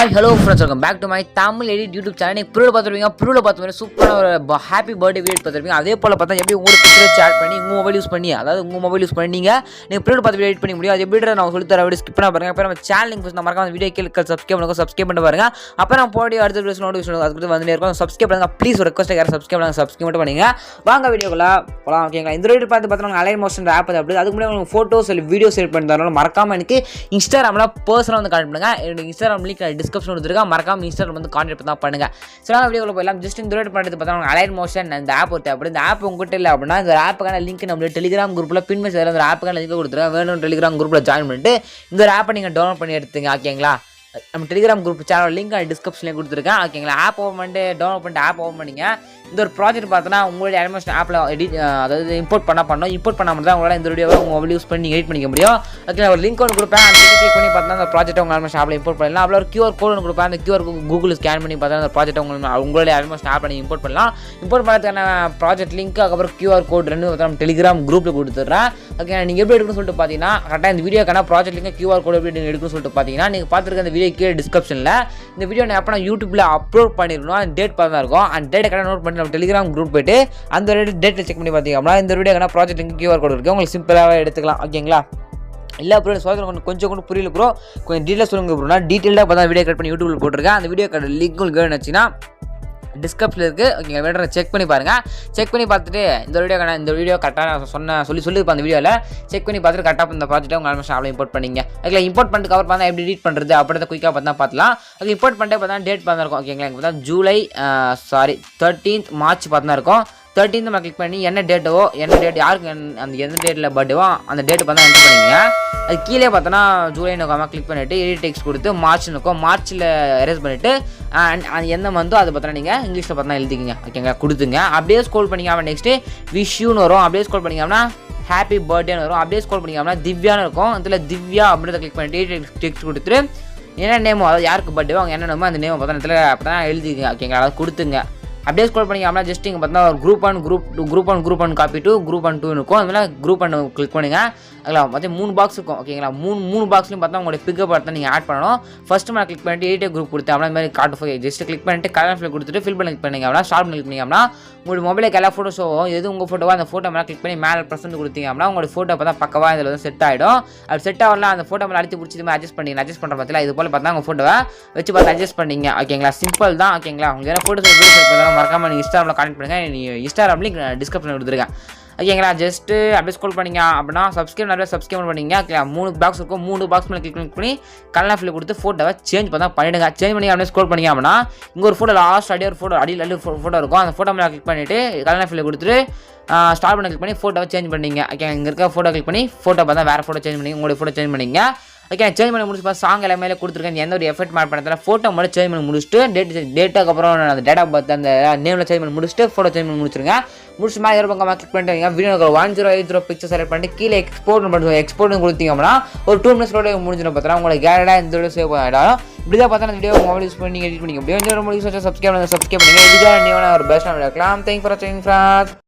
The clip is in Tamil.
Hi, hello friends, welcome back to my Tamil Edit YouTube channel. நீங்க ப்ரூல பார்த்துருப்பீங்க சூப்பரான ஒரு ஹாப்பி பர்த்டே வீடியோ பார்த்துருப்பீங்க. அதே போல பார்த்தா எப்படி உங்களோட பிக்சரை சேட் பண்ணி உங்கள் மொபைல் யூஸ் பண்ணி உங்கள் மொபைல் யூஸ் பண்ணீங்க நீங்கள் ப்ரூல பார்த்து எடிட் பண்ணி முடியும். அது எப்படி நான் சொல்லி தர வீடியோ ஸ்கிப் பண்ண பாருங்க. அப்புறம் நம்ம சேனல் லிங்க் மறக்காம வீடியோ கீழே சப்ஸ்கிரைப் பண்ணி பாருங்க. அப்புறம் நான் போடி அடுத்த வீடியோஸ் நோட்டிஃபிகேஷன் அதுக்கு வந்து இருக்கும். சப்ஸ்கிரைப் பண்ணுங்க ப்ளீஸ். ஒரு ரெக்வஸ்ட் யாரும் சப்ஸ்கிரைப் மட்டும் பண்ணுங்க. வாங்க வீடியோக்குள்ள போகலாம். ஓகேங்களா, இந்த வீடியோ பார்த்தா அலைட் மோஷன் ஆப் அப்படி அதுக்கு முன்னாடி உங்களுக்கு ஃபோட்டோஸ் இல்லை வீடியோஸ் எடிட் பண்ணி தரணும். மறக்காம எனக்கு இன்ஸ்டாகிராமில் பர்சனலாக வந்து கான்டெக்ட் பண்ணுங்க. என்னோட இன்ஸ்டாகிராம் லிங்க் டிஸ்கிரிப்ஷன் கொடுத்துருக்கேன். மறக்காம இன்ஸ்டாகிராம் வந்து கான்டெக்ட் தான் பண்ணுங்க. சில வீடியோக்குள்ள போயிடலாம். ஜஸ்ட் இந்த வீடியோ பண்ணுறது பார்த்தா அலைட் மோஷன் இந்த ஆப் ஒருத்த அப்படி இந்த ஆப் உங்ககிட்ட இல்லை அப்படின்னா இந்த ஆப்புக்கான லிங்க் நம்ம டெலிகிராம் குரூப்பில் பின்மெஸ் அந்த ஆப்புக்கான லிங்க் கொடுத்துருக்கேன். வேணும் டெலிகிராம் குரூப்பில் ஜாயின் பண்ணிட்டு இந்த ஆப்பை நீங்கள் டவுன்லோட் பண்ணி எடுத்துங்க. ஓகேங்களா, நம்ம டெலிகிராம் குரூப் சேனல் லிங்க் டிஸ்கிரிப்ஷன்லேயே கொடுத்துருக்கேன். ஓகேங்களா, ஆப் ஓப்பன் பண்ணிட்டு டவுன்லோட் பண்ணிட்டு ஆப் ஓப்பன் பண்ணிங்க. இந்த ஒரு ப்ராஜெக்ட் பார்த்தோன்னா உங்களுடைய அனிமேஷன் ஆப்பில் அதாவது இம்போர்ட் பண்ணணும். இம்போர்ட் பண்ணாமல் தான் உங்களால் இந்த வீடியோவை உங்கள் மொபைல் யூஸ் பண்ணி எடிட் பண்ணிக்க முடியும். ஓகே, ஒரு லிங்க் ஒன்று கொடுப்பேன். அந்த லிங்க் கிளிக் பண்ணி பார்த்தா அந்த ப்ராஜெக்ட் உங்கள் அனிமேஷன் ஆப்பில் இம்போர்ட் பண்ணலாம். அவ்வளோ ஒரு QR கோட் ஒன்று கொடுப்பேன். அந்த QR கூகுள் ஸ்கேன் பண்ணி பார்த்தா அந்த ப்ராஜெக்ட் உங்களுடைய அனிமேஷன் ஆப்பில் நீங்கள் இம்போர்ட் பண்ணலாம். இம்போர்ட் பண்ணுறதுக்கான ப்ராஜெக்ட் லிங்க் அதுக்கப்புறம் QR கோட் ரெண்டு நம்ம டெலிகிராம் குரூப்பில் கொடுத்துட்றேன். ஓகே, நீங்கள் எப்படி எடுக்கணும்னு சொல்லிட்டு பார்த்தீங்கன்னா கரெக்டாக இந்த வீடியோக்கான ப்ராஜெக்ட் லிங்க் QR கோட் எப்படி எடுக்கணும்னு சொல்லிட்டு பார்த்தீங்கன்னா நீங்கள் பார்த்துருக்க அந்த வீடியோ கீழே டிஸ்கிரிப்ஷனில் இந்த வீடியோ நான் எப்போ யூடியூப்பில் அப்லோட் பண்ணிருக்கணும். அந்த டேட் பார்த்து தான் இருக்கும். அந்த டேட்டை கரெக்டாக நோட் பண்ணி நம்ம டெலிகிராம் குரூப் போய்ட்டு அந்த டேட்டை செக் பண்ணி பார்த்தீங்கன்னா இந்த வீடியோக்கான ப்ராஜெக்ட் லிங்க் QR கோட் இருக்குது. உங்களுக்கு சிம்பிளாகவே எடுத்துக்கலாம். ஓகேங்களா, இல்லை ப்ரோ சொல்லுங்கள் கொஞ்சம் புரியல ப்ரோ, கொஞ்சம் டீட்டெயிலாக சொல்லுங்கள் ப்ரோ. நான் டீட்டெயிலாக பார்த்தா வீடியோ கட் பண்ணி யூடியூப்பில் போட்டிருக்கேன். அந்த வீடியோ கட் லிங்க் உங்களுக்கு வேணுச்சுன்னா டிஸ்கிரிப்ஷனில் இருக்குது. ஓகே, வேணுற செக் பண்ணி பாருங்கள். செக் பண்ணி பார்த்துட்டு இந்த வீடியோ கரெக்டாக நான் சொல்லியிருப்பேன். அந்த வீடியோவில் செக் பண்ணி பார்த்துட்டு கரெக்டாக இந்த ப்ராஜெக்ட்டை உங்கள் அனிமேஷன் ஆப்பில் இம்போர்ட் பண்ணிங்க. ஓகே, இம்போர்ட் பண்ணிட்டு கவர் பார்த்தா எப்படி எடிட் பண்ணுறது அப்படின்றத குயிக்காக பார்த்தா பார்த்துலாம். அது இம்போர்ட் பண்ணிட்டு பார்த்தா டேட் பார்த்தா இருக்கும். ஓகேங்களா, இங்கே பார்த்தா ஜூலை 13th மார்ச் பார்த்தா இருக்கும். 13th நம்ம கிளிக் பண்ணி என்ன டேட் யாருக்கு அந்த எந்த டேட்டில் பர்த்டேவோ அந்த டேட்டு பார்த்தா என்டர் பண்ணிங்க. அது கீழே பார்த்தோன்னா ஜூலை நோக்காமல் கிளிக் பண்ணிவிட்டு எடிட் டெக்ஸ்ட் கொடுத்து மார்ச்சில் எரேஸ் பண்ணிவிட்டு அது எந்த மந்தோ அதை பார்த்தா நீங்கள் இங்கிலீஷில் பார்த்தா எழுதிக்கிங்க. ஓகேங்களா, கொடுத்துங்க. அப்படியே ஸ்க்ரோல் பண்ணிக்காமல் நெக்ஸ்ட்டு விஷயூன்னு வரும். அப்படியே ஸ்க்ரோல் பண்ணிக்காமனா ஹாப்பி பர்த்டேன்னு வரும். அப்படியே ஸ்க்ரோல் பண்ணிக்காமனா திவ்யான்னு இருக்கும். இதில் திவ்யா அப்படின்றத கிளிக் பண்ணிட்டு டெக்ஸ்ட் கொடுத்துட்டு என்ன நேமோ அதாவது யாருக்கு பர்த்டேவோ அவங்க என்ன நேமோ அந்த நேம் பார்த்தா இதில் அப்போ தான் எழுதிங்க. ஓகேங்களா, அதாவது கொடுத்துங்க. அப்படியே ஸ்க்ரோல் பண்ணிக்காமனா ஜஸ்ட் இங்கே பார்த்தா ஒரு குரூப் 1 காப்பி டு குரூப் 1 2 இருக்கும். அதனால குரூப் 1 கிளிக் பண்ணுங்க. அதில் பார்த்து 3 பாக்ஸ் இருக்கும். ஓகேங்களா, மூணு பாக்ஸ்லையும் பார்த்தா உங்களுடைய பிக்கப் பார்த்தா நீங்கள் ஆட் பண்ணணும். ஃபஸ்ட்டு நான் கிளிக் பண்ணிட்டு எடிட் குரூப் கொடுத்து அப்படின்னா மாதிரி கார்டு ஜஸ்ட் கிளிக் பண்ணிட்டு கலர் ஃபில் கொடுத்துட்டு ஃபில் பண்ணி கிளிக் பண்ணிங்க அப்படின்னா ஸ்டார்ட் பண்ணி கிளிக் பண்ணிங்க அப்படின்னா உங்களுடைய மொபைலுக்கு எல்லா ஃபோட்டோஸோ எது உங்கள் ஃபோட்டோவோ அந்த ஃபோட்டோ மேலே கிளிக் பண்ணி மேலே ப்ரெசென்ட் கொடுத்தீங்க அப்படின்னா உங்களுடைய ஃபோட்டோ பார்த்தா பக்கவாக இதில் வந்து செட் ஆகிடும். அப்படி செட் ஆகலாம் அந்த ஃபோட்டோ மேலே அடித்து பிடிச்சி அட்ஜஸ்ட் பண்ணுற பார்த்தீங்களா, இது போல் பார்த்தா உங்கள் ஃபோட்டோவை வச்சு பார்த்து அட்ஜஸ்ட் பண்ணிங்க. ஓகேங்களா, சிம்பிள் தான். ஓகேங்களா, உங்களுக்கு எதாவது ஃபோட்டோஸ் வீடியோஸ் எடுத்தாலும் மறக்காமல் நீங்கள் இன்ஸ்டாகிராமில் கான்டெக்ட் பண்ணுங்கள். நீங்கள் இன்ஸ்டாகிராம் லிங்க் டிஸ்கிரிப்ஷனில் கொடுத்துருக்கேன். ஓகேங்களா, ஜஸ்ட்டு அப்படியே ஸ்க்ரோல் பண்ணிங்க அப்படின்னா சப்ஸ்கிரைப் பண்ணிங்க. ஓகே, 3 பாக்ஸ் இருக்கும். 3 பாக்ஸ் மேலே கிளிக் பண்ணி கலர் ஃபில் கொடுத்து ஃபோட்டோவை சேஞ்ச் பண்ணிவிடுங்க. சேஞ்ச் பண்ணி அப்படியே ஸ்க்ரோல் பண்ணிங்க அப்படின்னா இங்கே ஒரு ஃபோட்டோ லாஸ்ட் அடியே ஒரு ஃபோட்டோ அடியில் ஃபோட்டோ இருக்கும். அந்த ஃபோட்டோ மேலே கிளிக் பண்ணிவிட்டு கலர் ஃபில் கொடுத்துட்டு ஸ்டார்ட் பண்ணி கிளிக் பண்ணி ஃபோட்டோவை சேஞ்ச் பண்ணிங்க. ஓகே, இங்கே இருக்க ஃபோட்டோ கிளிக் பண்ணி ஃபோட்டோ பார்த்தா வேறு ஃபோட்டோ சேஞ்ச் பண்ணி உங்களுடைய ஃபோட்டோ சேஞ்ச் பண்ணிங்க. ஓகே, சேஞ்ச் பண்ணி முடிச்சு பார்த்து சாங் எல்லாமே கொடுத்துருக்கேன். எந்த ஒரு எஃபெக்ட் மேட் பண்ணதில்ல. ஃபோட்டோ மட்டும் சேஞ்ச் பண்ணி முடிச்சுட்டு டேட்டுக்கு அப்புறம் அந்த டேட் ஆஃப் பர்த் அந்த நேமில் சேஞ்ச் பண்ணி முடிச்சுட்டு ஃபோட்டோ சேஞ்ச் பண்ணி முடிச்சிருங்க. முடிச்சு மேலே பக்கமாக கிளிக் பண்ணிட்டு வீடியோ 1080 பிக்சர் செலக்ட் பண்ணிட்டு கீழே எக்ஸ்போர்ட் கொடுத்தீங்க அப்படின்னா ஒரு 2 minutes முடிஞ்சிடும். பார்த்தா உங்களுக்கு கேரடாக இந்த வீடியோ சேவ் ஆகிடும். இப்படி தான் பார்த்தா அந்த வீடியோ மொபைல் யூஸ் பண்ணி எடிட் பண்ணிக்க முடியும். சப்ஸ்கிரைப் பண்ணுங்க. இதுக்காக நீ ஒரு பெஸ்ட்டாக இருக்கலாம். தேங்க் ஃபார் வாட்சிங் ஃப்ரெண்ட்ஸ்.